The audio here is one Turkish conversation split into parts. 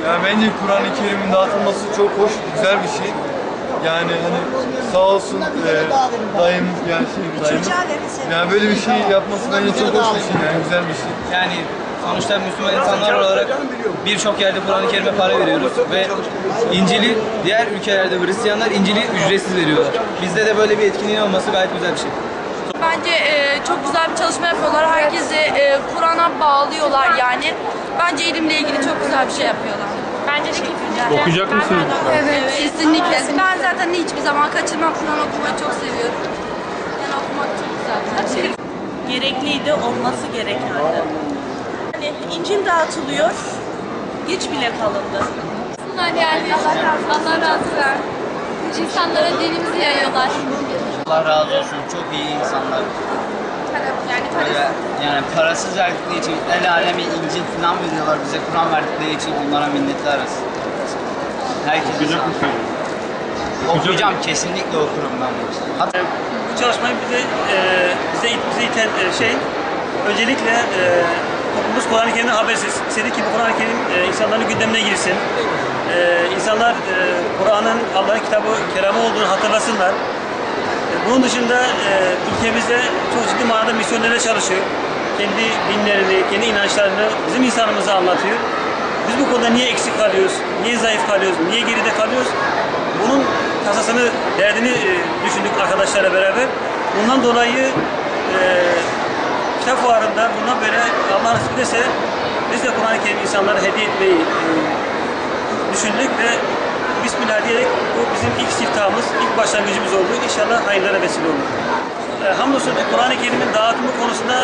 Yani bence Kur'an-ı Kerim'in dağıtılması çok hoş, güzel bir şey. Yani hani sağ olsun dayım yani dayımız. Yani böyle bir şey yapması bence çok hoş bir şey, yani güzel bir şey. Yani sonuçta Müslüman insanlar olarak birçok yerde Kur'an-ı Kerim'e para veriyoruz ve İncil'i diğer ülkelerde Hristiyanlar İncil'i ücretsiz veriyorlar. Bizde de böyle bir etkinliğin olması gayet güzel bir şey. Bence çok güzel bir çalışma yapıyorlar. Herkesi Kur'an'a bağlıyorlar yani. Bence ilimle ilgili çok güzel bir şey yapıyorlar. Bence de kesinlikle. Okuyacak mısınız? Evet, kesinlikle. Ben zaten hiçbir zaman kaçırmam. Kur'an okumayı çok seviyorum. Yani okumak çok güzel bir şey. Gerekliydi, olması gerekiyordu. Yani İncil dağıtılıyor, geç bile kalındı. Bunlar yani Allah razı olsun. İnsanlara dinimizi yayıyorlar. Allah razı olsun. Çok iyi insanlar. Yani parasız verdikleri için el aleme İncil falan veriyorlar bize. Kur'an verdikleri için onlara minnettarız. Herkes Okuyacak mısın? okuyacağım. Kesinlikle okurum ben bunu. Hatta Bu çalışmayı bize iten öncelikle toplumumuz Kur'an-ı Kerim'den habersiz. İstedik ki bu Kur'an-ı Kerim insanların gündemine girsin. İnsanlar Kur'an'ın Allah'ın kitabı, kelamı olduğunu hatırlasınlar. Bunun dışında ülkemizde çok ciddi manada misyonerler çalışıyor. Kendi dinlerini, kendi inançlarını bizim insanımıza anlatıyor. Biz bu konuda niye eksik kalıyoruz, niye zayıf kalıyoruz, niye geride kalıyoruz? Bunun tasasını, derdini düşündük arkadaşlarla beraber. Bundan dolayı kitap fuarında bundan böyle Allah nasip ederse biz de Kur'an-ı Kerim insanlara hediye etmeyi düşündük ve Bismillah diyerek bu bizim ilk siftahımız, ilk başlangıcımız oldu. İnşallah hayırlara vesile olur. Hamdolsun Kur'an-ı Kerim'in dağıtımı konusunda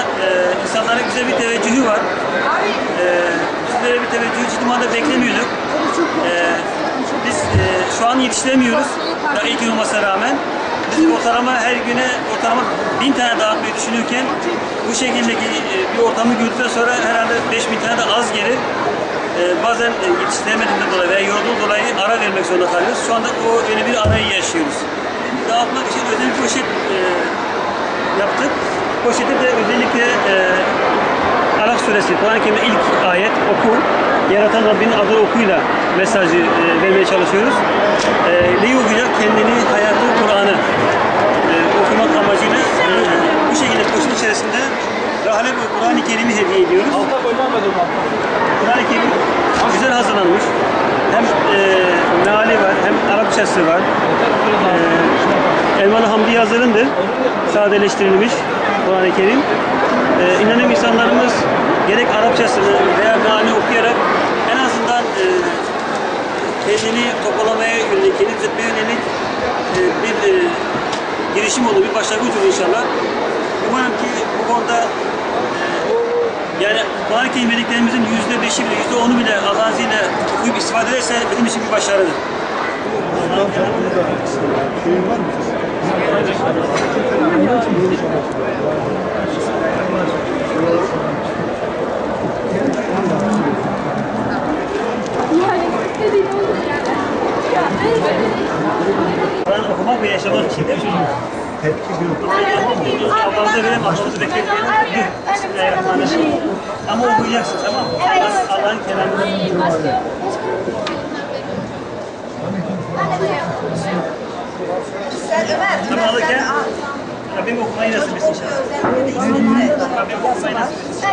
insanların güzel bir teveccühü var. Biz böyle bir teveccühü ciddi manada beklemiyorduk. Biz şu an yetiştiremiyoruz daha ilk yıl olmasına rağmen. Biz ortalama her güne ortalama 1000 tane dağıtmayı düşünürken bu şekildeki bir ortamı gördükten sonra herhalde 5000 tane de az gelir. Bazen yetiştiremediğimden dolayı veya yorulduğu dolayı ara vermek zorunda kalıyoruz. Şu anda öyle bir arayı yaşıyoruz. Dağıtmak için özel bir poşet yaptık. Poşette de özellikle Alak Suresi, Kur'an-ı Kerim'de ilk ayet oku, yaratan Rabbinin adını okuyla mesajı vermeye çalışıyoruz. Neyi okuyacak? Kendini, hayatı, Kur'an'ı okumak amacıyla bu şekilde poşet içerisinde Rahane ve Kur'an-ı Kerim'i hediye ediyoruz. Kur'an-ı Kerim güzel hazırlanmış. Hem meali var, hem Arapçası var. Elmalı Hamdi yazarındır. Sadeleştirilmiş Kur'an-ı Kerim. İnanın insanlarımız gerek Arapçasını veya mealini okuyarak en azından kendini toparlamaya yönelik, kendini düzeltmeye yönelik bir girişim olur, bir başlangıç olur inşallah. Umarım ki bu konuda yani Kur'an-ı Kerim verdiklerimizin %5'i bile, %10'u bile Allah'ın izniyle okuyup istifade ederse bizim için bir başarıdır. Kur'an okumak ve yaşamak için değil mi çocuk? Ablamıza verelim, ablamızı bekletmeyelim. Bismillahirrahmanirrahim. Ama okuyacaksın, tamam mı? Allah'ın kelamını. Tamam alırken Rabbim okumayı nasip etsin inşallah. Rabbim okumayı nasip etsin.